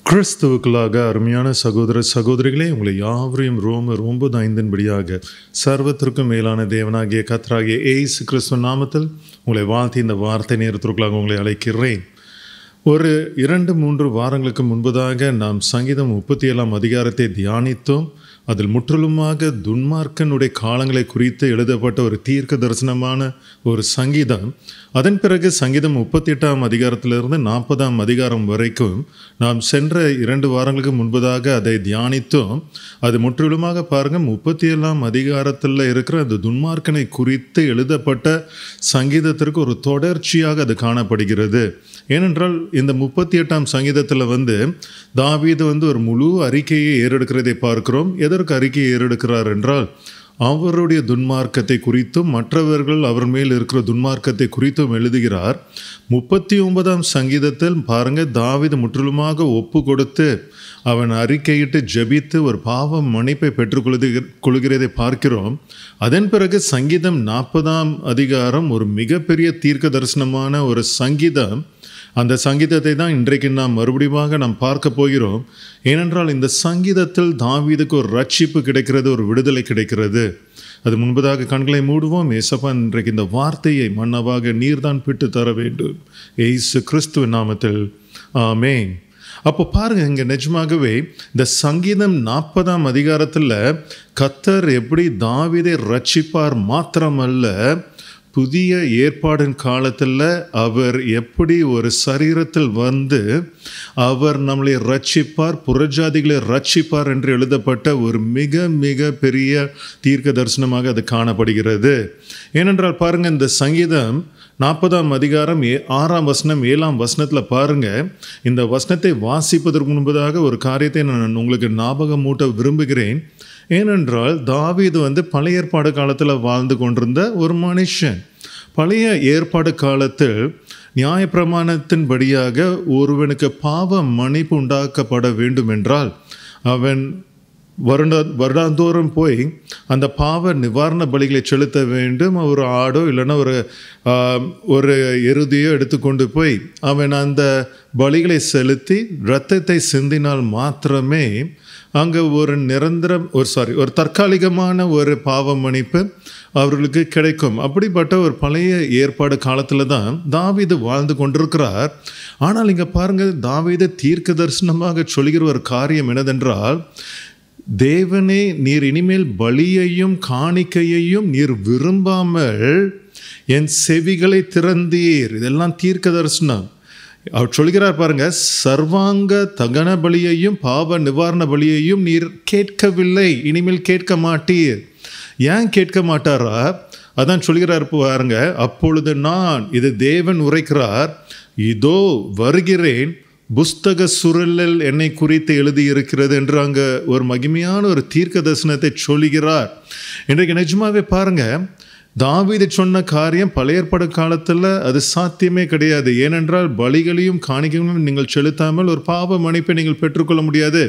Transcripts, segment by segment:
கிறிஸ்துவுக்குள்ளாக அருமையான சகோதர சகோதரிகளே, உங்களை யாவரையும் ரோமர் 9:5 சர்வத்திற்கும் மேலான தேவனாகிய கர்த்தராகிய இயேசு கிறிஸ்து நாமத்தில் உங்களை வாழ்த்தி இந்த வார்த்தை நேரத்திற்குள்ளாக உங்களை அழைக்கிறேன். ஒரு 2-3 வாரங்களுக்கு முன்பதாக நாம் சங்கீதம் 37 அதிகாரத்தை தியானித்தோம். அதில் முற்றிலுமாக துன்மார்க்கனுடைய காலங்களை குறித்து எழுதப்பட்ட ஒரு தீர்க்க தரிசனமான ஒரு சங்கீதம். அதன் பிறகு சங்கீதம் 38 அதிகாரத்திலிருந்து 40 அதிகாரம் வரைக்கும் நாம் சென்ற 2 வாரங்களுக்கு முன்பதாக அதை தியானித்தோம். அது முற்றிலுமாக பாருங்கள், 37 அதிகாரத்தில் இருக்கிற அந்த துன்மார்க்கனை குறித்து எழுதப்பட்ட சங்கீதத்திற்கு ஒரு தொடர்ச்சியாக அது காணப்படுகிறது. ஏனென்றால் இந்த 38 சங்கீதத்தில் தாவீது ஒரு முழு அறிக்கையை ஏறெடுக்கிறதை பார்க்கிறோம். எதற்கு அறிக்கையை ஏறெடுக்கிறார் என்றால், அவருடைய துன்மார்க்கத்தை குறித்தும் மற்றவர்கள் அவர் மேல் இருக்கிற துன்மார்க்கத்தை குறித்தும் எழுதுகிறார். 39 சங்கீதத்தில் பாருங்கள், தாவீது முற்றிலுமாக ஒப்பு கொடுத்து அவன் அறிக்கையிட்டு ஜெபித்து ஒரு பாவ மன்னிப்பை பெற்றுக்கொள்கிறதை பார்க்கிறோம். அதன் பிறகு சங்கீதம் 40 அதிகாரம் ஒரு மிகப்பெரிய தீர்க்க தரிசனமான ஒரு சங்கீதம். அந்த சங்கீதத்தை தான் இன்றைக்கு மறுபடியும் பார்க்க போகிறோம். ஏனென்றால் இந்த சங்கீதத்தில் தாவீதுக்கு ஒரு ரட்சிப்பு கிடைக்கிறது, ஒரு விடுதலை கிடைக்கிறது. அது முன்பதாக கண்களை மூடுவோம். ஏசப்பா, இன்றைக்கு இந்த வார்த்தையை மன்னவாக நீர்தான் பிட்டு தர வேண்டும், இயேசு கிறிஸ்துவின் நாமத்தில் ஆமென். அப்போ பாருங்க, இங்கே நிஜமாகவே இந்த சங்கீதம் 40 அதிகாரத்தில் கர்த்தர் எப்படி தாவீதை ரட்சிப்பார் மாத்திரமல்ல, புதிய ஏற்பாடின் காலத்தில் அவர் எப்படி ஒரு சரீரத்தில் அவர் நம்மளை ரட்சிப்பார், புறஜாதிகளை ரட்சிப்பார் என்று எழுதப்பட்ட ஒரு மிக மிக பெரிய தீர்க்க தரிசனமாக அது காணப்படுகிறது. ஏனென்றால் பாருங்கள், இந்த சங்கீதம் 40 அதிகாரம் 6 வசனம் 7 வசனத்தில் பாருங்கள். இந்த வசனத்தை வாசிப்பதற்கு முன்பதாக ஒரு காரியத்தை நான் உங்களுக்கு ஞாபகம் மூட்ட விரும்புகிறேன். ஏனென்றால் தாவீது பழைய ஏற்பாடு காலத்தில் வாழ்ந்து கொண்டிருந்த ஒரு மனுஷன். பழைய ஏற்பாடு காலத்தில் நியாயப்பிரமாணத்தின்படியாக ஒருவனுக்கு பாவ மன்னிப்பு உண்டாக்கப்பட வேண்டும் என்றால் அவன் வருடாந்தோறும் போய் அந்த பாவ நிவாரண பலிகளை செலுத்த வேண்டும். ஒரு ஆடோ இல்லைன்னா ஒரு எருதியோ எடுத்துக்கொண்டு போய் அவன் அந்த பலிகளை செலுத்தி இரத்தத்தை சிந்தினால் மாத்திரமே அங்கே ஒரு தற்காலிகமான ஒரு பாவ மன்னிப்பு அவர்களுக்கு கிடைக்கும். அப்படிப்பட்ட ஒரு பழைய ஏற்பாடு காலத்தில் தான் தாவீது வாழ்ந்து கொண்டிருக்கிறார். ஆனால் இங்கே பாருங்கள், தாவீது தீர்க்க தரிசனமாக சொல்கிற ஒரு காரியம் என்னதென்றால், தேவனே, நீர் இனிமேல் பலியையும் காணிக்கையையும் நீர் விரும்பாமல் என் செவிகளை திறந்தீர். இதெல்லாம் தீர்க்க தரிசனம். அவர் சொல்கிறார் பாருங்க, சர்வாங்க தகன பலியையும் பாவ நிவாரண பலியையும் நீர் கேட்கவில்லை, இனிமேல் கேட்க மாட்டீர். ஏன் கேட்க மாட்டாரா? அதான் சொல்கிறார் பாருங்க, அப்பொழுது நான், இது தேவன் உரைக்கிறார், இதோ வருகிறேன், புஸ்தக சுருளில் என்னை குறித்து எழுதியிருக்கிறது என்று அங்கே ஒரு மகிமையான ஒரு தீர்க்க தரிசனத்தை சொல்கிறார். இன்றைக்கு நிஜமாவே பாருங்க, தாவீது சொன்ன காரியம் பழைய ஏற்பாடு காலத்தில் அது சாத்தியமே கிடையாது. ஏனென்றால் பலிகளையும் காணிக்கையும் நீங்கள் செலுத்தாமல் ஒரு பாவ மன்னிப்பை நீங்கள் பெற்றுக்கொள்ள முடியாது.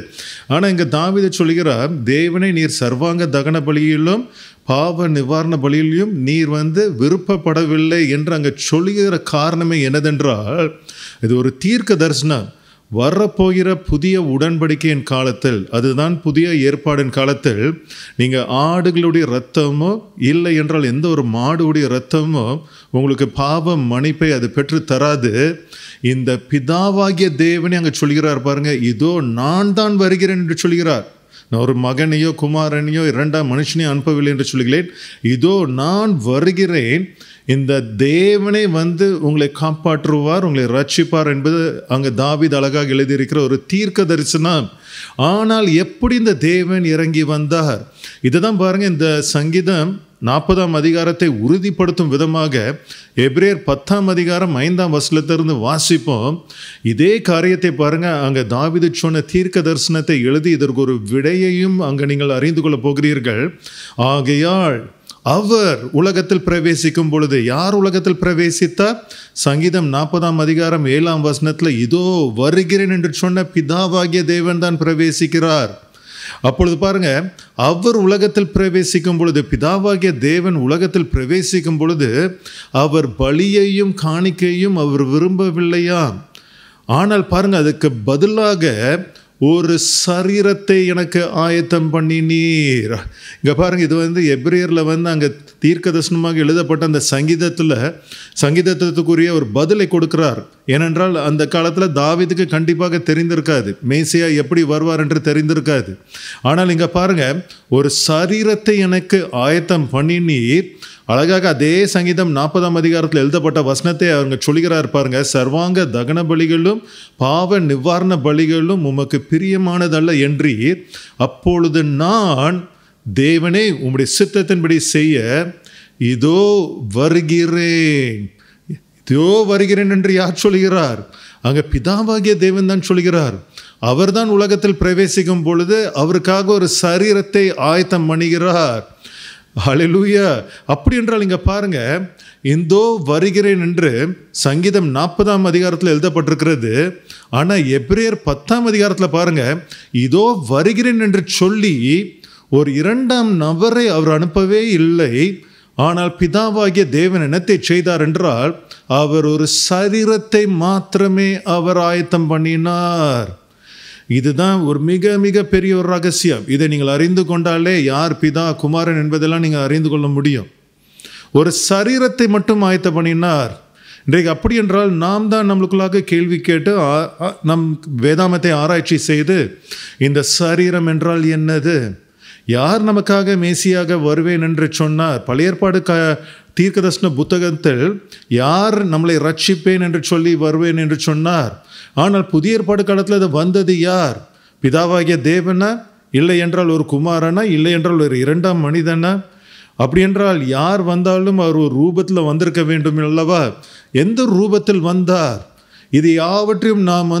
ஆனால் இங்கே தாவீது சொல்கிறார், தேவனை, நீர் சர்வாங்க தகன பலியிலும் பாவ நிவாரண பலியிலும் நீர் விருப்பப்படவில்லை என்று அங்கே சொல்லுகிற காரணமே என்னதென்றால், இது ஒரு தீர்க்க தரிசனம். வரப்போகிற புதிய உடன்படிக்கையின் காலத்தில், அதுதான் புதிய ஏற்பாடின் காலத்தில், நீங்கள் ஆடுகளுடைய இரத்தமோ இல்லை என்றால் எந்த ஒரு மாடுடைய இரத்தமோ உங்களுக்கு பாவ மன்னிப்பை அது பெற்று தராது. இந்த பிதாவாகிய தேவனை அங்கே சொல்கிறார் பாருங்க, இதோ நான் தான் வருகிறேன் என்று சொல்கிறார். நான் ஒரு மகனையோ குமாரனையோ 2 மனுஷனையோ அனுப்பவில்லை என்று சொல்கிறேன். இதோ நான் வருகிறேன், இந்த தேவனை உங்களை காப்பாற்றுவார், உங்களை ரட்சிப்பார் என்பது அங்கே தாவீது அழகாக எழுதியிருக்கிற ஒரு தீர்க்க தரிசனம். ஆனால் எப்படி இந்த தேவன் இறங்கி வந்தார்? இதுதான் பாருங்க, இந்த சங்கீதம் 40 அதிகாரத்தை உறுதிப்படுத்தும் விதமாக எபிரேயர் 10 அதிகாரம் 5 வசனத்திலிருந்து வாசிப்போம். இதே காரியத்தை பாருங்க, அங்கே தாவீது சொன்ன தீர்க்க தரிசனத்தை எழுதி இதற்கு ஒரு விடையையும் அங்கே நீங்கள் அறிந்து கொள்ள போகிறீர்கள். ஆகையால் அவர் உலகத்தில் பிரவேசிக்கும் பொழுது, யார் உலகத்தில் பிரவேசித்தார்? சங்கீதம் 40 அதிகாரம் 7 வசனத்தில் இதோ வருகிறேன் என்று சொன்ன பிதாவாகிய தேவன் தான் பிரவேசிக்கிறார். அப்பொழுது பாருங்க, அவர் உலகத்தில் பிரவேசிக்கும் பொழுது, பிதாவாகிய தேவன் உலகத்தில் பிரவேசிக்கும் பொழுது அவர் பலியையும் காணிக்கையும் அவர் விரும்பவில்லையா? ஆனால் பாருங்க, அதுக்கு பதிலாக ஒரு சரீரத்தை எனக்கு ஆயத்தம் பண்ணினீர். இங்கே பாருங்க, இது எபிரேயரில் அங்கே தீர்க்க தரிசனமாக எழுதப்பட்ட அந்த சங்கீதத்துக்குரிய ஒரு பதிலை கொடுக்கிறார். ஏனென்றால் அந்த காலத்தில் தாவீதுக்கு கண்டிப்பாக தெரிந்திருக்காது, மேசியா எப்படி வருவார் என்று தெரிந்திருக்காது. ஆனால் இங்கே பாருங்க, ஒரு சரீரத்தை எனக்கு ஆயத்தம் பண்ணினீர். அழகாக அதே சங்கீதம் 40ஆம் அதிகாரத்தில் எழுதப்பட்ட வசனத்தை அவங்க சொல்கிறார் பாருங்க. சர்வாங்க தகன பலிகளும் பாவ நிவாரண பலிகளும் உமக்கு பிரியமானதல்ல என்றீர். அப்பொழுது நான், தேவனே, உம்முடைய சித்தத்தின்படி செய்ய இதோ வருகிறேன். இதோ வருகிறேன் என்று யார் சொல்கிறார்? அங்கே பிதாவாகிய தேவன் தான் சொல்கிறார். அவர்தான் உலகத்தில் பிரவேசிக்கும் பொழுது அவருக்காக ஒரு சரீரத்தை ஆயத்தம் பண்ணுகிறார். ஹல்லேலூயா. அப்படி என்றால் இங்க பாருங்க, இந்தோ வருகிறேன் என்று சங்கீதம் 40ஆம் அதிகாரத்தில் எழுதப்பட்டிருக்கிறது. ஆனால் எபிரேயர் 10ஆம் அதிகாரத்தில் பாருங்க, இதோ வருகிறேன் என்று சொல்லி ஒரு 2ஆம் நபரை அவர் அனுப்பவே இல்லை. ஆனால் பிதாவாகிய தேவன் என்னத்தை செய்தார் என்றால், அவர் ஒரு சரீரத்தை மாத்திரமே அவர் ஆயத்தம் பண்ணினார். இதுதான் ஒரு மிக மிக பெரிய ஒரு ரகசியம். இதை நீங்கள் அறிந்து கொண்டாலே யார் பிதா குமாரன் என்பதெல்லாம் நீங்கள் அறிந்து கொள்ள முடியும். ஒரு சரீரத்தை மட்டும் ஆயத்தம் பண்ணினார். இன்றைக்கு அப்படி என்றால் நாம் தான் நம்மளுக்குள்ளாக கேள்வி கேட்டு நம் வேதாமத்தை ஆராய்ச்சி செய்து, இந்த சரீரம் என்றால் என்னது, யார் நமக்காக மேசியாக வருவேன் என்று சொன்னார்? பழைய ஏற்பாடு தீர்க்கதரிசன புத்தகத்தில் யார் நம்மளை ரட்சிப்பேன் என்று சொல்லி வருவேன் என்று சொன்னார். ஆனால் புதிய ஏற்பாடு காலத்தில் அது வந்தது யார்? பிதாவாகிய தேவனா, இல்லை என்றால் ஒரு குமாரனா, இல்லை என்றால் ஒரு 2ஆம் மனிதனா? அப்படி என்றால் யார் வந்தாலும் அவர் ஒரு ரூபத்தில் வந்திருக்க வேண்டும் அல்லவா? எந்த ரூபத்தில் வந்தார்? இது யாவற்றையும் நாம்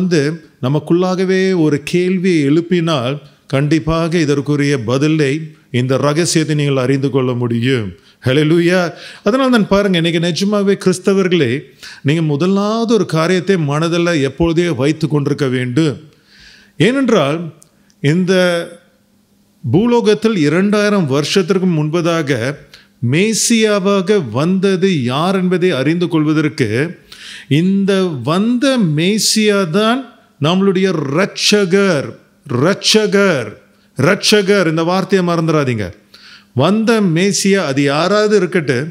நமக்குள்ளாகவே ஒரு கேள்வியை எழுப்பினால் கண்டிப்பாக இதற்குரிய பதிலை, இந்த ரகசியத்தை நீங்கள் அறிந்து கொள்ள முடியும். ஹல்லேலூயா. அதனால் தான் பாருங்கள், இன்றைக்கி நிஜமாகவே கிறிஸ்தவர்களே, நீங்கள் முதலாவது ஒரு காரியத்தை மனதில் எப்பொழுதே வைத்து கொண்டிருக்க வேண்டும். ஏனென்றால் இந்த பூலோகத்தில் 2000 வருஷத்திற்கு முன்பதாக மேசியாவாக வந்தது யார் என்பதை அறிந்து கொள்வதற்கு இந்த வந்த மேசியா தான் நம்மளுடைய இரட்சகர். இரட்சகர், இரட்சகர், இந்த வார்த்தையை மறந்துடாதீங்க. வந்த மேசியா அது யாராவது இருக்கட்டும்,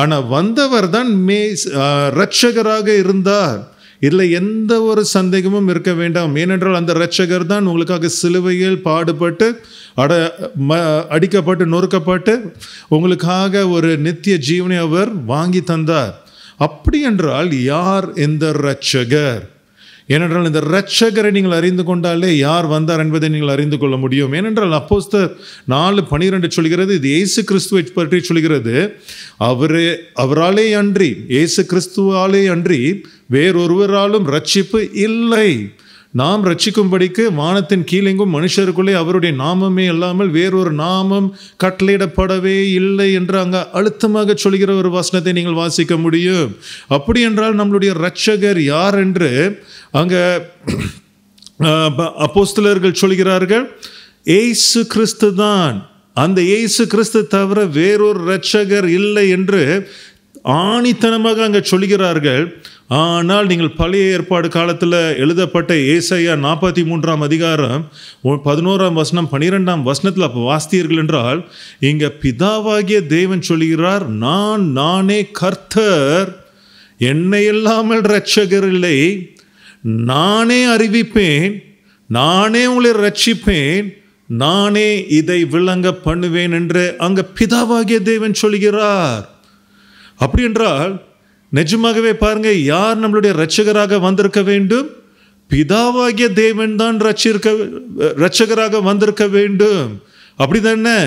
ஆனால் வந்தவர் தான் இரட்சகராக இருந்தார். இதில் எந்த ஒரு சந்தேகமும் இருக்க வேண்டாம். ஏனென்றால் அந்த இரட்சகர் தான் உங்களுக்காக சிலுவையில் பாடுபட்டு அடிக்கப்பட்டு நொறுக்கப்பட்டு உங்களுக்காக ஒரு நித்திய ஜீவனை அவர் வாங்கி தந்தார். அப்படி என்றால் யார் இந்த இரட்சகர்? ஏனென்றால் இந்த இரட்சகரை நீங்கள் அறிந்து கொண்டாலே யார் வந்தார் என்பதை நீங்கள் அறிந்து கொள்ள முடியும். ஏனென்றால் அப்போஸ்தலர் 4:12 சொல்கிறது, இது இயேசு கிறிஸ்துவை பற்றி சொல்கிறது. அவராலே அன்றி, இயேசு கிறிஸ்துவாலே அன்றி வேறொருவராலும் ரட்சிப்பு இல்லை. நாம் ரட்சிக்கும்படிக்கு வானத்தின் கீழெங்கும் மனுஷருக்குள்ளே அவருடைய நாமமே இல்லாமல் வேறொரு நாமம் கட்டளையிடப்படவே இல்லை என்று அங்கே அழுத்தமாக சொல்கிற ஒரு வசனத்தை நீங்கள் வாசிக்க முடியும். அப்படி என்றால் நம்மளுடைய இரட்சகர் யார் என்று அங்கே அப்போஸ்தலர்கள் சொல்கிறார்கள், இயேசு கிறிஸ்து தான். அந்த இயேசு கிறிஸ்து தவிர வேறொரு இரட்சகர் இல்லை என்று ஆணித்தனமாக அங்கே சொல்கிறார்கள். ஆனால் நீங்கள் பழைய ஏற்பாடு காலத்தில் எழுதப்பட்ட ஏசாயா 43ஆம் அதிகாரம் 11ஆம் வசனம் 12ஆம் வசனத்தில் அப்போ வாசித்தீர்கள் என்றால், இங்கே பிதாவாகிய தேவன் சொல்கிறார், நானே கர்த்தர், என்னை இல்லாமல் இரட்சகர் இல்லை, நானே அறிவிப்பேன், நானே உங்களை ரட்சிப்பேன், நானே இதை விளங்க பண்ணுவேன் என்று அங்கே பிதாவாகிய தேவன் சொல்கிறார். அப்படி என்றால் நிஜமாகவே பாருங்க, யார் நம்மளுடைய இரட்சகராக வந்திருக்க வேண்டும்? பிதாவாகிய தேவன் தான் இரட்சகராக வந்திருக்க வேண்டும். அப்படி தானே?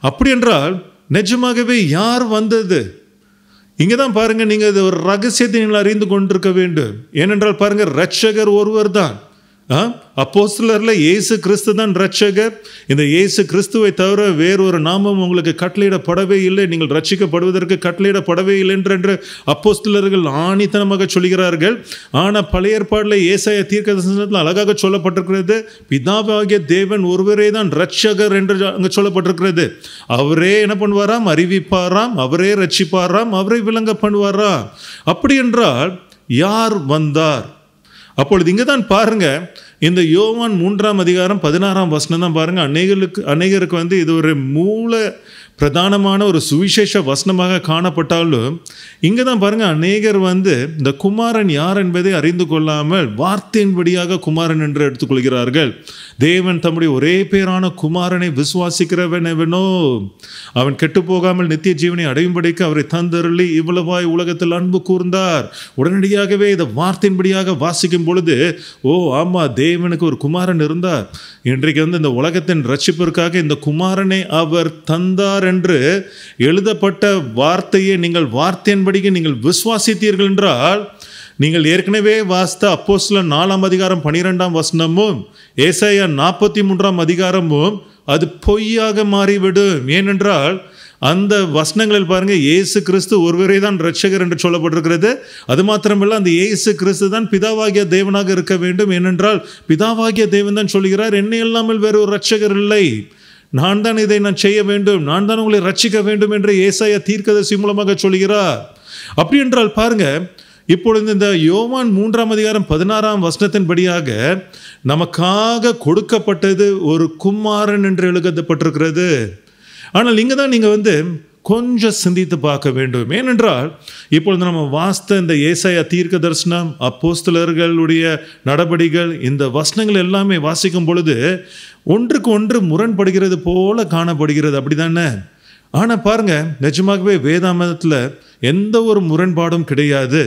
அப்படி என்றால் நிஜமாகவே யார் வந்தது? இங்கே தான் பாருங்க, நீங்கள் இது ஒரு ரகசியத்தை நீங்கள் அறிந்து கொண்டிருக்க வேண்டும். ஏனென்றால் பாருங்க, இரட்சகர் ஒருவர் தான். அப்போஸ்தலரில் இயேசு கிறிஸ்து தான் இரட்சகர். இந்த இயேசு கிறிஸ்துவை தவிர வேறொரு நாமம் உங்களுக்கு கட்டளையிடப்படவே இல்லை, நீங்கள் ரட்சிக்கப்படுவதற்கு கட்டளையிடப்படவே இல்லை என்று அப்போஸ்தலர்கள் ஆணித்தனமாக சொல்கிறார்கள். ஆனால் பழைய ஏற்பாட்டில் ஏசாயா தீர்க்கதரிசனத்தில் அழகாக சொல்லப்பட்டிருக்கிறது, பிதாவாகிய தேவன் ஒருவரே தான் இரட்சகர் என்று அங்கே சொல்லப்பட்டிருக்கிறது. அவரே என்ன பண்ணுவாராம்? அறிவிப்பாராம், அவரே ரட்சிப்பாராம், அவரே விளங்க பண்ணுவாராம். அப்படி என்றால் யார் வந்தார்? அப்பொழுது இங்கே தான் பாருங்க, இந்த யோவான் 3:16 தான் பாருங்க, அநேகருக்கு வந்து இது ஒரு மூல பிரதானமான ஒரு சுவிசேஷ வசனமாக காணப்பட்டாலும் இங்கே தான் பாருங்க, அநேகர் வந்து இந்த குமாரன் யார் என்பதை அறிந்து கொள்ளாமல் வார்த்தையின்படியாக குமாரன் என்று எடுத்துக்கொள்கிறார்கள். தேவன் தம்முடைய ஒரே பேரான குமாரனை விசுவாசிக்கிறவனெவனோ அவன் கெட்டு போகாமல் நித்திய ஜீவனை அடையும்படிக்கு அவரை தந்தருளி இவ்வளவாய் உலகத்தில் அன்பு கூர்ந்தார். உடனடியாகவே இதை வார்த்தையின்படியாக வாசிக்கும் பொழுது, ஓ ஆமா, தேவனுக்கு ஒரு குமாரன் இருந்தார். இன்றைக்கு வந்து இந்த உலகத்தின் ரட்சிப்பிற்காக இந்த குமாரனை அவர் தந்தார் என்று எழுதப்பட்ட வார்த்தையை நீங்கள் வார்த்தையின்படி நீங்கள் விசுவாசித்தீர்கள் என்றால், நீங்கள் ஏற்கனவே வாசித்த அப்போஸ்தலர் 4:12 ஏசாயா 43 அது பொய்யாக மாறிவிடும். ஏனென்றால் அந்த வசனங்களில் பாருங்க, இயேசு கிறிஸ்து ஒருவரே தான் இரட்சகர் என்று சொல்லப்பட்டிருக்கிறது. அது மாத்திரமல்ல, அந்த இயேசு கிறிஸ்து தான் பிதாவாகிய தேவனாக இருக்க வேண்டும். ஏனென்றால் பிதாவாகிய தேவன் தான் சொல்கிறார், என்னை இல்லாமல் வேறு ஒரு இரட்சகர் இல்லை, நான் தான் இதை செய்ய வேண்டும், நான் தான் உங்களை ரட்சிக்க வேண்டும் என்று ஏசாயா தீர்க்கதரிசி மூலமாக சொல்கிறார். அப்படி என்றால் பாருங்க, இப்பொழுது இந்த யோவான் 3:16 படியாக நமக்காக கொடுக்கப்பட்டது ஒரு குமாரன் என்று எழுதப்பட்டிருக்கிறது. ஆனால் இங்கே தான் நீங்கள் வந்து கொஞ்சம் சிந்தித்து பார்க்க வேண்டும். ஏனென்றால் இப்பொழுது நம்ம வாசித்த இந்த ஏசாயா தீர்க்க தரிசனம், அப்போஸ்தலர்களுடைய நடபடிகள், இந்த வசனங்கள் எல்லாமே வாசிக்கும் பொழுது ஒன்றுக்கு ஒன்று முரண்படுகிறது போல காணப்படுகிறது, அப்படிதானே? ஆனால் பாருங்க, நிஜமாகவே வேதாமத்தில் எந்த ஒரு முரண்பாடும் கிடையாது.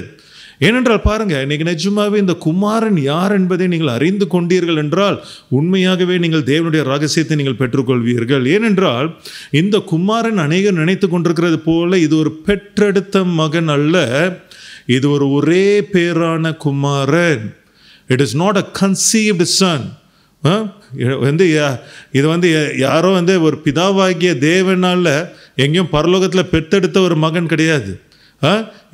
ஏனென்றால் பாருங்க, இன்னைக்கு நிஜமாகவே இந்த குமாரன் யார் என்பதை நீங்கள் அறிந்து கொண்டீர்கள் என்றால் உண்மையாகவே நீங்கள் தேவனுடைய ரகசியத்தை நீங்கள் பெற்றுக்கொள்வீர்கள். ஏனென்றால் இந்த குமாரன் அநேகர் நினைத்து கொண்டிருக்கிறது போல இது ஒரு பெற்றெடுத்த மகன் அல்ல, இது ஒரு ஒரே பேரான குமாரன். It is not a conceived son. வந்து இது வந்து யாரோ வந்து ஒரு பிதாவாகிய தேவனால் எங்கேயும் பரலோகத்தில் பெற்றெடுத்த ஒரு மகன் கிடையாது.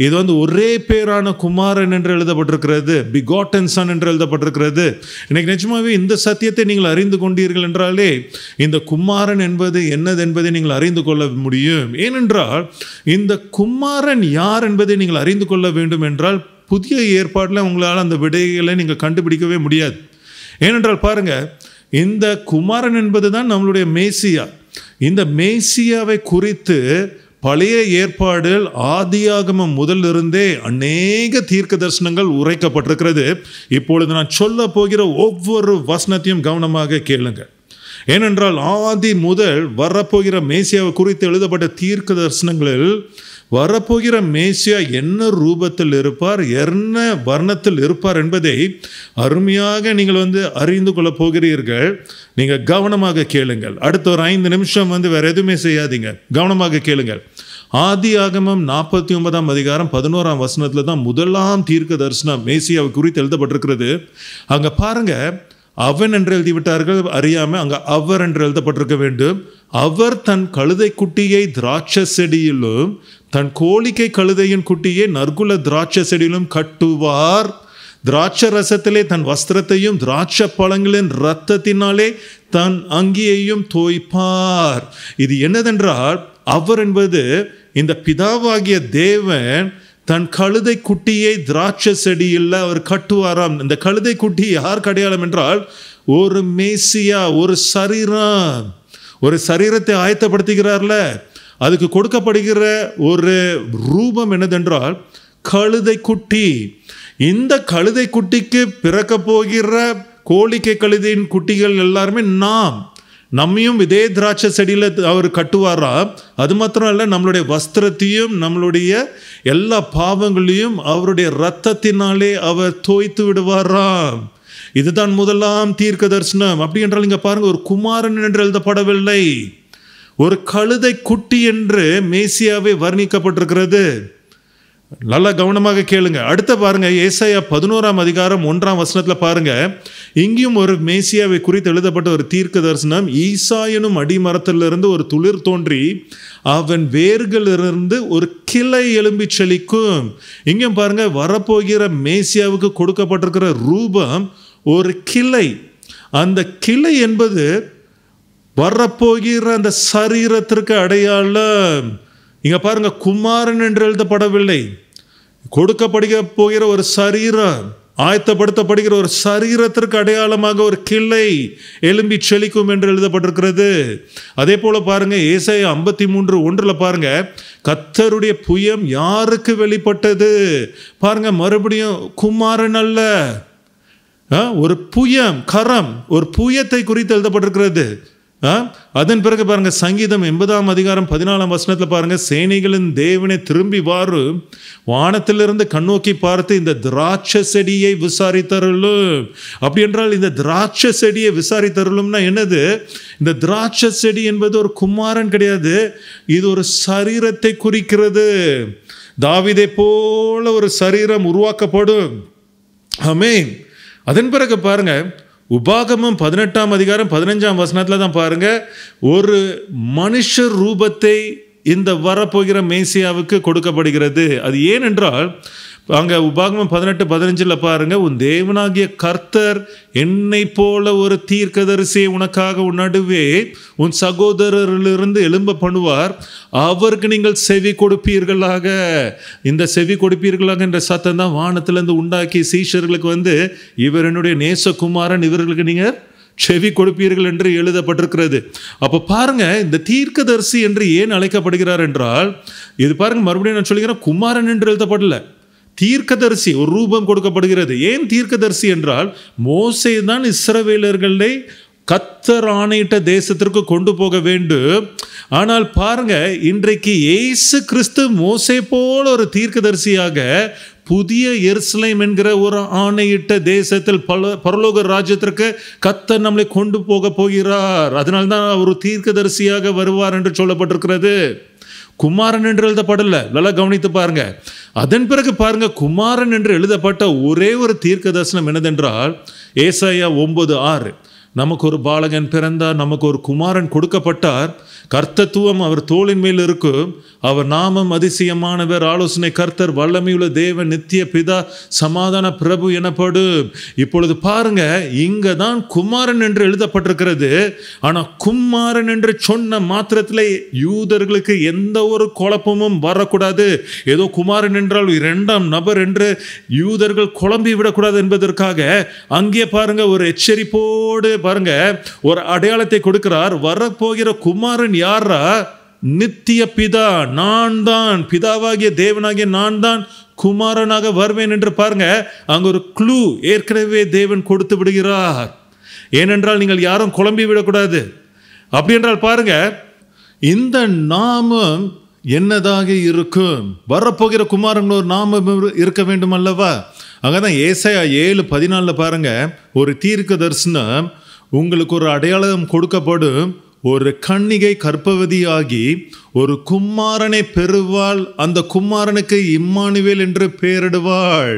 இது வந்து ஒரே பேரான குமாரன் என்று எழுதப்பட்டிருக்கிறது, பிகாட்டன் சன் என்று எழுதப்பட்டிருக்கிறது. இன்னைக்கு நிஜமாவே இந்த சத்தியத்தை நீங்கள் அறிந்து கொண்டீர்கள் என்றாலே இந்த குமாரன் என்பது என்னது என்பதை நீங்கள் அறிந்து கொள்ள முடியும். ஏனென்றால் இந்த குமாரன் யார் என்பதை நீங்கள் அறிந்து கொள்ள வேண்டும் என்றால் புதிய ஏற்பாட்டில் உங்களால் அந்த விடைகளை நீங்கள் கண்டுபிடிக்கவே முடியாது. ஏனென்றால் பாருங்க, இந்த குமாரன் என்பது தான் நம்மளுடைய மேசியா. இந்த மேசியாவை குறித்து பழைய ஏற்பாடில் ஆதியாகமம் முதலிருந்தே அநேக தீர்க்க தரிசனங்கள் உரைக்கப்பட்டிருக்கிறது. இப்பொழுது நான் சொல்ல போகிற ஒவ்வொரு வசனத்தையும் கவனமாக கேளுங்க. ஏனென்றால் ஆதி முதல் வரப்போகிற மேசியாவை குறித்து எழுதப்பட்ட தீர்க்க தரிசனங்களில் வரப்போகிற மேசியா என்ன ரூபத்தில் இருப்பார், என்ன வர்ணத்தில் இருப்பார் என்பதை அருமையாக நீங்கள் வந்து அறிந்து கொள்ள போகிறீர்கள். நீங்கள் கவனமாக கேளுங்கள். அடுத்த ஒரு 5 நிமிஷம் வந்து வேற எதுவுமே செய்யாதீங்க, கவனமாக கேளுங்கள். ஆதியாகமம் 49:11 தான் முதலாம் தீர்க்க தரிசனம் மேசியாவை குறித்து எழுதப்பட்டிருக்கிறது. அங்க பாருங்க, அவன் என்று எழுதிவிட்டார்கள் அறியாம, அங்க அவர் என்று எழுதப்பட்டிருக்க வேண்டும். அவர் தன் கழுதை குட்டியை திராட்சை செடியிலும் தன் கோழிக்கை கழுதையின் குட்டியை நற்குல திராட்சை செடியிலும் கட்டுவார். திராட்சை ரசத்திலே தன் வஸ்திரத்தையும் திராட்சை பழங்களின் இரத்தத்தினாலே தன் அங்கியையும் தோய்ப்பார். இது என்னதென்றால், அவர் என்பது இந்த பிதாவாகிய தேவன் தன் கழுதை குட்டியை திராட்சை செடியில் அவர் கட்டுவாராம். இந்த கழுதை குட்டி யார் அடையாளம் என்றால், ஒரு மேசியா, ஒரு சரீரம், ஒரு சரீரத்தை ஆயத்தப்படுத்துகிறார்ல, அதுக்கு கொடுக்கப்படுகிற ஒரு ரூபம் என்னதென்றால் கழுதை குட்டி. இந்த கழுதை குட்டிக்கு பிறக்க போகிற கோழிக்கை கழுதையின் குட்டிகள் எல்லாருமே நம்மையும் இதே திராட்சை செடியில் அவர் கட்டுவாரா. அது மாத்திரம் இல்லை, நம்மளுடைய வஸ்திரத்தையும் நம்மளுடைய எல்லா பாவங்களையும் அவருடைய இரத்தத்தினாலே அவர் தோய்த்து விடுவாராம். இதுதான் முதலாம் தீர்க்க தரிசனம். அப்படி என்றால் இங்க பாருங்க, ஒரு குமாரன் என்று எழுதப்படவில்லை, ஒரு கழுதை குட்டி என்று மேசியாவை வர்ணிக்கப்பட்டிருக்கிறது. நல்லா கவனமாக கேளுங்க. அடுத்த பாருங்க, ஏசாயா 11:1 பாருங்க, இங்கேயும் ஒரு மேசியாவை குறித்து எழுதப்பட்ட ஒரு தீர்க்க தரிசனம். ஈசா எனும் அடிமரத்திலிருந்து ஒரு துளிர் தோன்றி அவன் வேர்களிலிருந்து ஒரு கிளை எழும்பி செழிக்கும். இங்கேயும் பாருங்க, வரப்போகிற மேசியாவுக்கு கொடுக்கப்பட்டிருக்கிற ரூபம் ஒரு கிளை. அந்த கிளை என்பது வரப்போகிற அந்த சரீரத்திற்கு அடையாளம். இங்க பாருங்க, குமாரன் என்று எழுதப்படவில்லை, கொடுக்கப்படுக போகிற ஒரு சரீரம். ஆயத்தப்படுத்தப்படுகிற ஒரு சரீரத்திற்கு அடையாளமாக ஒரு கிளை எலும்பி செழிக்கும் என்று எழுதப்பட்டிருக்கிறது. அதே போல பாருங்க, ஏசாயா 53:1 பாருங்க, கர்த்தருடைய புயம் யாருக்கு வெளிப்பட்டது? பாருங்க, மறுபடியும் குமாரன் அல்ல, ஒரு புயம், கரம், ஒரு புயத்தை குறித்து எழுதப்பட்டிருக்கிறது. அதன் பிறகு பாருங்க, சங்கீதம் 80:14 பாருங்க, சேனைகளின் தேவனை திரும்பி வாரு, வானத்திலிருந்து கண்ணோக்கி பார்த்து இந்த திராட்சை செடியை விசாரித்தருளும். அப்படி என்றால் இந்த திராட்சை செடியை விசாரித்தருளும்னா என்னது? இந்த திராட்சை செடி என்பது ஒரு குமாரன் கிடையாது, இது ஒரு சரீரத்தை குறிக்கிறது. தாவீதை போல ஒரு சரீரம் உருவாக்கப்படும். ஆமென். அதன் பிறகு பாருங்க, உபாகமம் 18:15 தான் பாருங்க, ஒரு மனுஷ ரூபத்தை இந்த வரப்போகிற மேசியாவுக்கு கொடுக்கப்படுகிறது. அது ஏனென்றால் அங்க உபாகமம் 18:15 பாருங்க, உன் தேவனாகிய கர்த்தர் என்னை போல ஒரு தீர்க்கதரிசியை உனக்காக உன் நடுவே உன் சகோதரரிலிருந்து எழும்ப பண்ணுவார், அவருக்கு நீங்கள் செவி கொடுப்பீர்களாக. இந்த செவி கொடுப்பீர்களாக என்ற சத்தம் தான் வானத்திலிருந்து உண்டாக்கி சீஷர்களுக்கு இவர் என்னுடைய நேசகுமாரன், இவர்களுக்கு நீங்கள் செவி கொடுப்பீர்கள் என்று எழுதப்பட்டிருக்கிறது. அப்போ பாருங்க, இந்த தீர்க்கதரிசி என்று ஏன் அழைக்கப்படுகிறார் என்றால், இது பாருங்க, மறுபடியும் நான் சொல்லுகிறேன், குமாரன் என்று எழுதப்படல, தீர்க்கதரிசி ஒரு ரூபம் கொடுக்கப்படுகிறது. ஏன் தீர்க்கதரிசி என்றால், மோசே தான் இஸ்ரவேலர்களை கர்த்தர் ஆணையிட்ட தேசத்திற்கு கொண்டு போக வேண்டும். ஆனால் பாருங்க, இன்றைக்கு இயேசு கிறிஸ்து மோசே போல ஒரு தீர்க்கதரிசியாக புதிய எருசலேம் என்கிற ஒரு ஆணையிட்ட தேசத்தில் பரலோக ராஜ்யத்திற்கு கர்த்தர் நம்மளை கொண்டு போக போகிறார். அதனால்தான் அவர் தீர்க்கதரிசியாக வருவார் என்று சொல்லப்பட்டிருக்கிறது. குமாரன் என்று எழுதப்படல, நல்லா கவனித்து பாருங்க. அதன் பிறகு பாருங்க, குமாரன் என்று எழுதப்பட்ட ஒரே ஒரு தீர்க்க தரிசனம் என்னதென்றால், ஏசாயா 9:6, நமக்கு ஒரு பாலகன் பிறந்தார், நமக்கு ஒரு குமாரன் கொடுக்கப்பட்டார், கர்த்தத்துவம் அவர் தோளின் மேல் இருக்கும், அவர் நாமம் அதிசயமானவர், ஆலோசனை கர்த்தர், வல்லமையுள்ள தேவன், நித்திய பிதா, சமாதான பிரபு எனப்படும். இப்பொழுது பாருங்க, இங்க தான் குமாரன் என்று எழுதப்பட்டிருக்கிறது. ஆனால் குமாரன் என்று சொன்ன மாத்திரத்தில் யூதர்களுக்கு எந்த ஒரு குழப்பமும் வரக்கூடாது. ஏதோ குமாரன் என்றால் இரண்டாம் நபர் என்று யூதர்கள் குழம்பி விடக்கூடாது என்பதற்காக அங்கே பாருங்க ஒரு எச்சரிப்போடு பாருங்க ஒரு அடையாளத்தை கொடுக்கிறார். வரப்போகிற குமாரன் யாரா? நித்திய பிதா, நான் தான், பிதாவாகிய தேவனாகிய நான் தான் குமாரனாக வருவேன் என்று பாருங்க அங்க ஒரு க்ளூ ஏற்கனவே தேவன் கொடுத்து விடுகிறார். ஏனென்றால் நீங்கள் யாரும் குழம்பி விடக்கூடாது. அப்படி என்றால் பாருங்க, இந்த நாமம் என்னதாக இருக்கும்? வரப்போகிற குமாரன் ஒரு நாமம் இருக்க வேண்டும் அல்லவா? அங்கதான் ஏசாயா 7:14 பாருங்க, ஒரு தீர்க்க தரிசனம், உங்களுக்கு ஒரு அடையாளம் கொடுக்கப்படும், ஒரு கன்னிகை கர்ப்பவதியாகி ஒரு குமாரனை பெறுவாள், அந்த குமாரனுக்கு இம்மானுவேல் என்று பெயரிடுவாள்.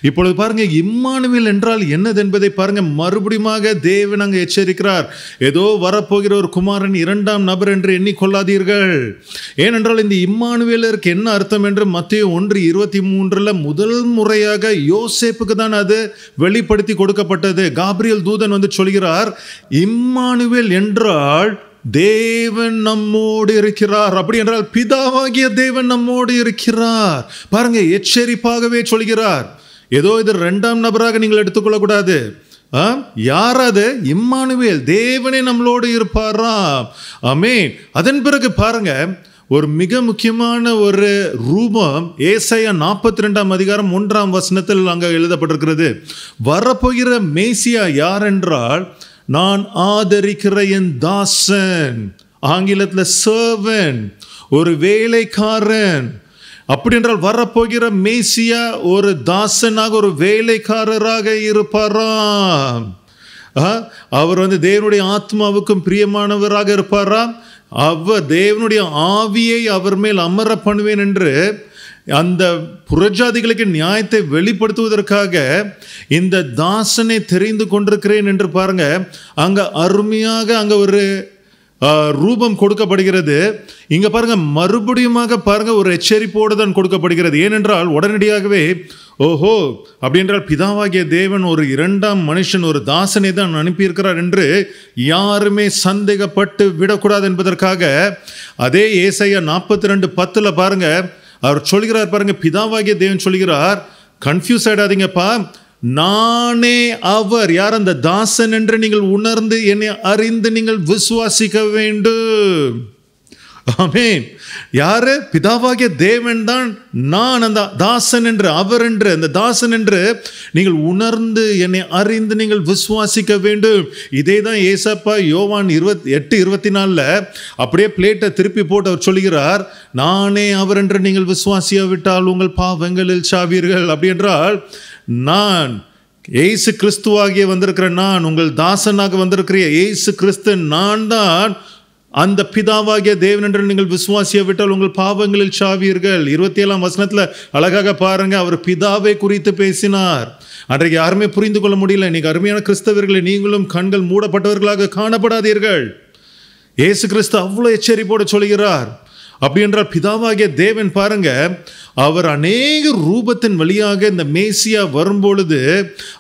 இப்பொழுது பாருங்க, இம்மானுவேல் என்றால் என்னது என்பதை பாருங்க, மறுபடியுமாக தேவன் அங்கு எச்சரிக்கிறார். ஏதோ வரப்போகிற ஒரு குமாரன் இரண்டாம் நபர் என்று எண்ணிக்கொள்ளாதீர்கள். ஏனென்றால் இந்த இம்மானுவேலருக்கு என்ன அர்த்தம் என்று மத்தேயு 1:23 முதல் முறையாக யோசேப்புக்கு தான் அது வெளிப்படுத்தி கொடுக்கப்பட்டது. காபிரியல் தூதன் சொல்கிறார், இம்மானுவேல் என்றால் தேவன் நம்மோடு இருக்கிறார். அப்படி என்றால் பிதாவாகிய தேவன் நம்மோடு இருக்கிறார். பாருங்க, எச்சரிப்பாகவே சொல்கிறார். ஏதோ இது இரண்டாம் நபராக நீங்கள் எடுத்துக்கொள்ளக்கூடாது. யாராவது? இம்மானுவேல், தேவனே நம்மளோடு இருப்பாராம். ஆமென். அதன் பிறகு பாருங்க, ஒரு மிக முக்கியமான ஒரு ரூபம் ஏசாயா 42:1 அங்க எழுதப்பட்டிருக்கிறது. வரப்போகிற மேசியா யார் என்றால், நான் ஆதரிக்கிற என் தாசன், ஆங்கிலத்தில் சர்வன், ஒரு வேலைக்காரன். அப்படி என்றால் வரப்போகிற மேசியா ஒரு தாசனாக, ஒரு வேலைக்காரராக இருப்பாராம். அவர் தேவனுடைய ஆத்மாவுக்கும் பிரியமானவராக இருப்பாராம். அவர் தேவனுடைய ஆவியை அவர் மேல் அமர பண்ணுவேன் என்று அந்த புறஜாதிகளுக்கு நியாயத்தை வெளிப்படுத்துவதற்காக இந்த தாசனை தெரிந்து கொண்டிருக்கிறேன் என்று பாருங்க அங்க அருமையாக அங்க ஒரு ரூபம் கொடுக்கப்படுகிறது. இங்க பாருங்க, மறுபடியுமாக பாருங்க ஒரு எச்சரிப்போடு தான் கொடுக்கப்படுகிறது. ஏனென்றால் உடனடியாகவே ஓஹோ அப்படி என்றால் பிதாவாகிய தேவன் ஒரு இரண்டாம் மனுஷன், ஒரு தாசனை தான் அனுப்பியிருக்கிறார் என்று யாருமே சந்தேகப்பட்டு விடக்கூடாது என்பதற்காக அதே ஏசாயா 42:10 பாருங்க அவர் சொல்கிறார். பாருங்க, பிதாவாகிய தேவன் சொல்கிறார், கன்ஃபியூஸ் ஆயிடாதீங்கப்பா, நானே அவர். யார் அந்த தாசன் என்று நீங்கள் உணர்ந்து என்னை அறிந்து நீங்கள் விசுவாசிக்க வேண்டும். ஆமென். யாரு? பிதாவாகிய தேவன் தான் நான் அந்த தாசன் என்று, அவர் என்று, அந்த தாசன் என்று நீங்கள் உணர்ந்து என்னை அறிந்து நீங்கள் விசுவாசிக்க வேண்டும். இதே தான் ஏசப்பா யோவான் 8:24 அப்படியே பிளேட்டை திருப்பி போட்டு அவர் சொல்கிறார், நானே அவர் என்று நீங்கள் விசுவாசியாவிட்டால் உங்கள் பாவங்களில் சாவீர்கள். அப்படி என்றால் நான் ஏசு கிறிஸ்துவாகிய வந்திருக்கிற நான், உங்கள் தாசனாக வந்திருக்கிற ஏசு கிறிஸ்து நான் தான் அந்த பிதாவாகிய தேவன் என்று நீங்கள் விசுவாசிய விட்டால் உங்கள் பாவங்களில் சாவீர்கள். 27ஆம் வசனத்துல அழகாக பாருங்க, அவர் பிதாவை குறித்து பேசினார். அன்றைக்கு யாருமே புரிந்து கொள்ள முடியல. இன்னைக்கு அருமையான கிறிஸ்தவர்களை, நீங்களும் கண்கள் மூடப்பட்டவர்களாக காணப்படாதீர்கள். இயேசு கிறிஸ்து அவ்வளவு எச்சரிப்போடு சொல்கிறார். அப்படி என்றால் பிதாவாகிய தேவன் பாருங்க, அவர் அநேக ரூபத்தின் வழியாக இந்த மேசியா வரும்பொழுது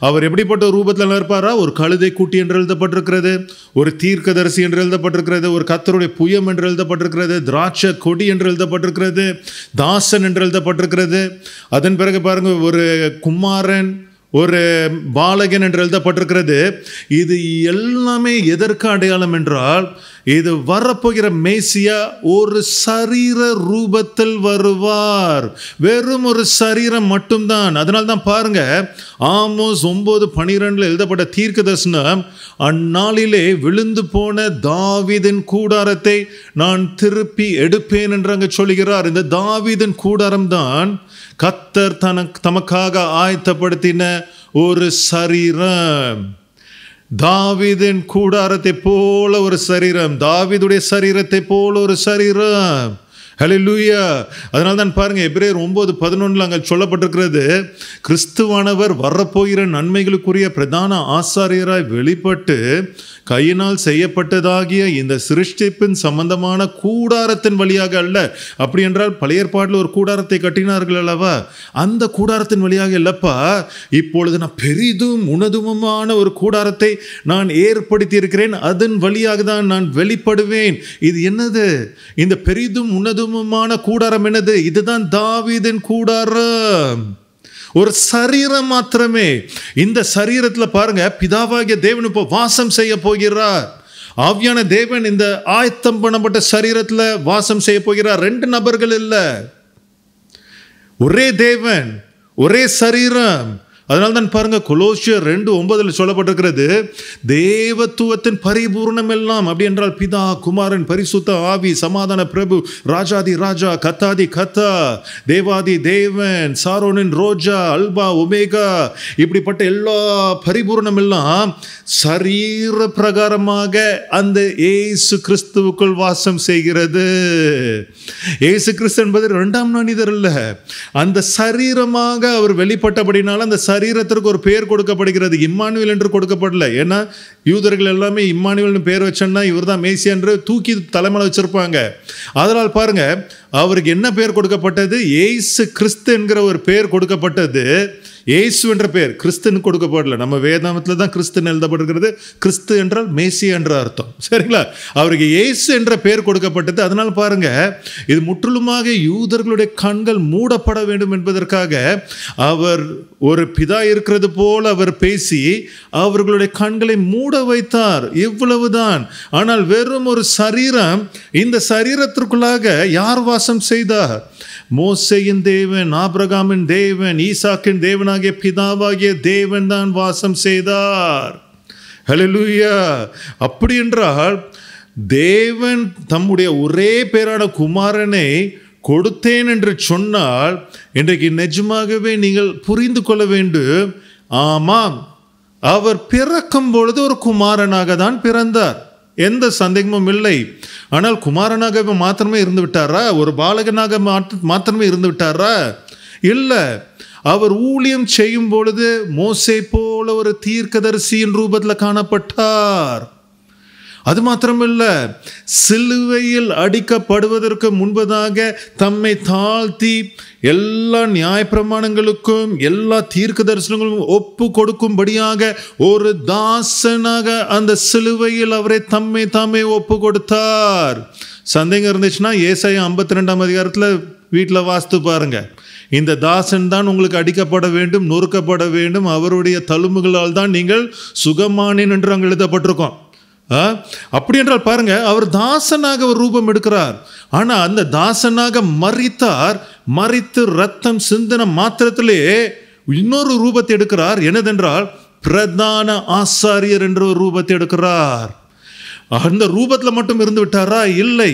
அவர் எப்படிப்பட்ட ரூபத்தில் இருப்பாரா? ஒரு கழுதை குட்டி என்று எழுதப்பட்டிருக்கிறது, ஒரு தீர்க்கதரிசி என்று எழுதப்பட்டிருக்கிறது, ஒரு கர்த்தருடைய புயம் என்று எழுதப்பட்டிருக்கிறது, திராட்சை கொடி என்று எழுதப்பட்டிருக்கிறது, தாசன் என்று எழுதப்பட்டிருக்கிறது. அதன் பிறகு பாருங்க, ஒரு குமாரன், ஒரு பாலகன் என்று எழுதப்பட்டிருக்கிறது. இது எல்லாமே எதற்கு அடையாளம் என்றால், இது வரப்போகிற மேசியா ஒரு சரீர ரூபத்தில் வருவார். வெறும் ஒரு சரீரம் மட்டும்தான். அதனால தான் பாருங்க, ஆமோஸ் 9:12 எழுதப்பட்ட தீர்க்க தரிசனம், அந்நாளிலே விழுந்து போன தாவீதின் கூடாரத்தை நான் திருப்பி எடுப்பேன் என்று அங்கு சொல்கிறார். இந்த தாவீதின் கூடாரம் தான் கர்த்தர் தமக்காக ஆயத்தப்படுத்தின ஒரு சரீரம். தாவீதின் கூடாரத்தை போல ஒரு சரீரம், தாவீதுடைய சரீரத்தை போல ஒரு சரீரம். ஹல்லேலூயா. அதனால தான் பாருங்க, எபிரேயர் 9:11 அங்கே சொல்லப்பட்டிருக்கிறது, கிறிஸ்துவானவர் வரப்போகிற நன்மைகளுக்குரிய பிரதான ஆசாரியராய் வெளிப்பட்டு கையினால் செய்யப்பட்டதாகிய இந்த சிருஷ்டிப்பின் சம்பந்தமான கூடாரத்தின் வழியாக அல்ல. அப்படி என்றால் பழைய ஏற்பாட்டில் ஒரு கூடாரத்தை கட்டினார்கள் அல்லவா, அந்த கூடாரத்தின் வழியாக இல்லப்பா, இப்பொழுது நான் பெரிதும் உன்னதமுமான ஒரு கூடாரத்தை நான் ஏற்படுத்தி இருக்கிறேன், அதன் வழியாக தான் நான் வெளிப்படுவேன். இது என்னது? இந்த பெரிதும் உன்னதமுமான கூடாரம் என்னது? இதுதான் தாவீதின் கூடாரம். ஒரு சரீரம் மாத்திரமே. இந்த சரீரத்தில் பாருங்க, பிதாவாகிய தேவன் இப்போ வாசம் செய்ய போகிறார். ஆவியான தேவன் இந்த ஆயத்தம் பண்ணப்பட்ட சரீரத்தில் வாசம் செய்ய போகிறார். 2 நபர்கள் இல்லை, ஒரே தேவன், ஒரே சரீரம். அதனால தான் பாருங்க, கொலோசியர் 2:9 சொல்லப்பட்டிருக்கிறது, தேவத்துவத்தின் பரிபூர்ணம் எல்லாம், அப்படி என்றால் பிதா, குமாரன், பரிசுத்த ஆவி, சமாதான பிரபு, ராஜாதி ராஜா, கத்தாதி கத்தா, தேவாதி தேவன், சாரோனின் ரோஜா, அல்பா ஒமேகா, இப்படிப்பட்ட எல்லா பரிபூர்ணம் எல்லாம் சரீர பிரகாரமாக அந்த இயேசு கிறிஸ்துவுக்குள் வாசம் செய்கிறது. இயேசு கிறிஸ்து என்பது 2ஆம் மனிதர் அல்ல, அந்த சரீரமாக அவர் வெளிப்பட்டபடினால அந்த சரீரத்திற்கு ஒரு பெயர் கொடுக்கப்படுகிறது. இம்மானுவேல் என்று கொடுக்கப்படல. ஏன்னா யூதர்கள் எல்லாமே இம்மானுவேல்னு பேர் வச்சோன்னா இவர் தான் மேசியா என்று தூக்கி தலைமையில் வச்சிருப்பாங்க. அதனால் பாருங்க, அவருக்கு என்ன பெயர் கொடுக்கப்பட்டது? இயேசு கிறிஸ்து என்கிற ஒரு பெயர் கொடுக்கப்பட்டது. இயேசு என்ற பெயர் கிறிஸ்துன்னு கொடுக்கப்படல. நம்ம வேதாமத்தில் தான் கிறிஸ்துன்னு எழுதப்பட்டிருக்கிறது. கிறிஸ்து என்றால் மேசியா என்ற அர்த்தம். சரிங்களா? அவருக்கு இயேசு என்ற பெயர் கொடுக்கப்பட்டது. அதனால் பாருங்க, இது முற்றிலுமாக யூதர்களுடைய கண்கள் மூடப்பட வேண்டும் என்பதற்காக அவர் ஒரு பிதா இருக்கிறது போல அவர் பேசி அவர்களுடைய கண்களை மூட வைத்தார். இவ்வளவுதான். ஆனால் வெறும் ஒரு சரீரம், இந்த சரீரத்திற்குள்ளாக யார் வாசம் செய்தார்? மோசேயின் தேவன், ஆபிரகாமின் தேவன், ஈசாக்கின் தேவனாகிய பிதாவாகிய தேவன் தான் வாசம் செய்தார். ஹல்லேலூயா. அப்படி என்றால் தேவன் தம்முடைய ஒரே பேரான குமாரனை கொடுத்தேன் என்று சொன்னால் இன்றைக்கு நிஜமாகவே நீங்கள் புரிந்து கொள்ள வேண்டும். ஆமாம், அவர் பிறக்கும் பொழுது ஒரு குமாரனாக தான் பிறந்தார், எந்த சந்தேகமும் இல்லை. ஆனால் குமாரனாக மாத்திரமே இருந்து விட்டாரா? ஒரு பாலகனாக மாத்திரமே இருந்து விட்டாரா? இல்லை. அவர் ஊழியம் செய்யும் பொழுது மோசே போல ஒரு தீர்க்கதரிசியின் ரூபத்தில் காணப்பட்டார். அது மாத்திரமல்ல, சிலுவையில் அடிக்கப்படுவதற்கு முன்பதாக தம்மை தாழ்த்தி எல்லா நியாயப்பிரமாணங்களுக்கும் எல்லா தீர்க்க தரிசனங்களும் ஒப்பு கொடுக்கும்படியாக ஒரு தாசனாக அந்த சிலுவையில் அவரை தாமே ஒப்பு கொடுத்தார். சந்தேகம் இருந்துச்சுன்னா ஏசாயா 52ஆம் அதிகாரத்தில் வீட்டில் வாசித்து பாருங்க. இந்த தாசன் தான் உங்களுக்கு அடிக்கப்பட வேண்டும், நொறுக்கப்பட வேண்டும், அவருடைய தழும்புகளால் தான் நீங்கள் சுகமானேன் என்று அங்கே எழுதப்பட்டிருக்கோம். அப்படி என்றால் பாருங்க, அவர் தாசனாக ஒரு ரூபம் எடுக்கிறார். ஆனா அந்த தாசனாக மரித்தார். மரித்து ரத்தம் சிந்தின மாத்திரத்திலே இன்னொரு ரூபத்தை எடுக்கிறார். என்னதென்றால் பிரதான ஆசாரியர் என்ற ஒரு ரூபத்தை எடுக்கிறார். அந்த ரூபத்தில் மட்டும் இருந்து விட்டாரா? இல்லை.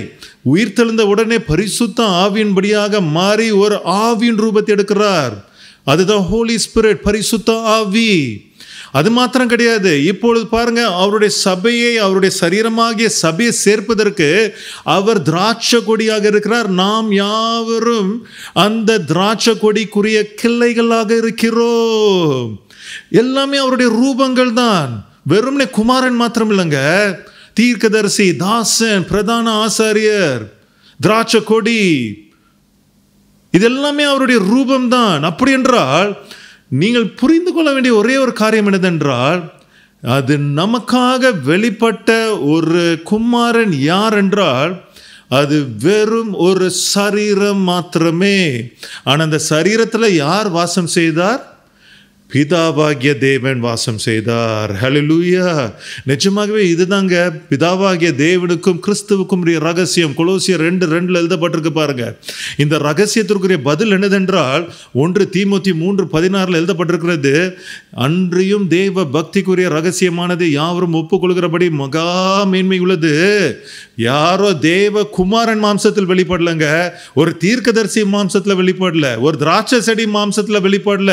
உயிர்த்தெழுந்த உடனே பரிசுத்த ஆவியின்படியாக மாறி ஒரு ஆவியின் ரூபத்தை எடுக்கிறார். அதுதான் ஹோலி ஸ்பிரிட், பரிசுத்த ஆவி. அது மாத்திரம் கிடையாது. இப்பொழுது பாருங்க, அவருடைய சபையை, அவருடைய சரீரமாகிய சபையை சேர்ப்பதற்கு அவர் திராட்சை கொடியாக இருக்கிறார். நாம் யாவரும் அந்த திராட்சை கொடிக்குரிய கிளைகளாக இருக்கிறோம். எல்லாமே அவருடைய ரூபங்கள் தான். வெறுமனே குமாரன் மாத்திரம் இல்லைங்க. தீர்க்கதரிசி, தாசன், பிரதான ஆசாரியர், திராட்சை கொடி, இதெல்லாமே அவருடைய ரூபம்தான். அப்படி என்றால் நீங்கள் புரிந்து கொள்ள வேண்டிய ஒரே ஒரு காரியம் என்னதென்றால், அது நமக்காக வெளிப்பட்ட ஒரு குமாரன் யார் என்றால் அது வெறும் ஒரு சரீரம் மாத்திரமே. ஆனால் அந்த சரீரத்தில் யார் வாசம் செய்தார்? பிதாவாகிய தேவன் வாசம் செய்தார். ஹல்லேலூயா. நிஜமாகவே இதுதாங்க பிதாவாகிய தேவனுக்கும் கிறிஸ்துவுக்கும் ரகசியம். கொலோசியர் 2:2 எழுதப்பட்டிருக்கு பாருங்க. இந்த ரகசியத்திற்குரிய பதில் என்னதென்றால் 1 தீமோத்தி 3:16 எழுதப்பட்டிருக்கிறது. அன்றியும் தேவ பக்திக்குரிய ரகசியமானது யாவரும் ஒப்புக்கொள்கிறபடி மகா மேன்மை உள்ளது. யாரோ தேவ குமாரன் மாம்சத்தில் வெளிப்படலங்க, ஒரு தீர்க்கதரிசி மாம்சத்தில் வெளிப்படல, ஒரு திராட்சை செடி மாம்சத்தில் வெளிப்படல.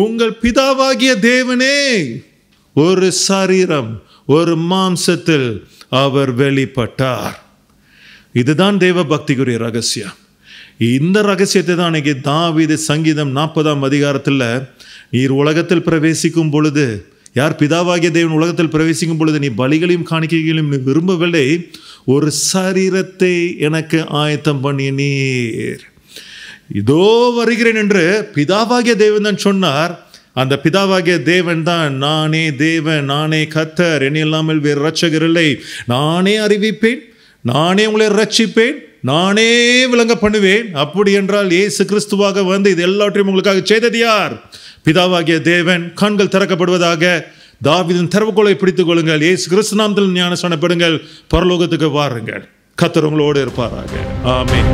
உங்கள் பிதாவாகிய தேவனே ஒரு சரீரம், ஒரு மாம்சத்தில் அவர் வெளிப்பட்டார். இதுதான் தேவ பக்திக்குரிய ரகசியம். இந்த ரகசியத்தை தான் அன்னைக்கு தாவீது சங்கீதம் 40ஆம் அதிகாரத்தில், நீர் உலகத்தில் பிரவேசிக்கும் பொழுது, யார் பிதாவாகிய தேவன் உலகத்தில் பிரவேசிக்கும் பொழுது நீ பலிகளையும் காணிக்கைகளையும் நீ விரும்பவில்லை, ஒரு சரீரத்தை எனக்கு ஆயத்தம் பண்ணிய நீர். இதோ வருகிறேன் என்று பிதாவாகிய தேவன் தான் சொன்னார். அந்த பிதாவாகிய தேவன் தான், நானே தேவன், நானே கர்த்தர், என்னை இல்லாமல் வேறு இரட்சகர் இல்லை, நானே அறிவிப்பேன், நானே உங்களை ரட்சிப்பேன், நானே விளங்க பண்ணுவேன். அப்படி என்றால் இயேசு கிறிஸ்துவாக வந்து இது எல்லாவற்றையும் உங்களுக்காக செய்தது யார்? பிதாவாகிய தேவன். கண்கள் திறக்கப்படுவதாக. தாவீதின் திறவுகோலை பிடித்துக் கொள்ளுங்கள். இயேசு கிறிஸ்து நாமத்தில் ஞானஸ்நானப்படுங்கள். பரலோகத்துக்கு வாருங்கள். கர்த்தர் உங்களோடு இருப்பாராக. ஆமென்.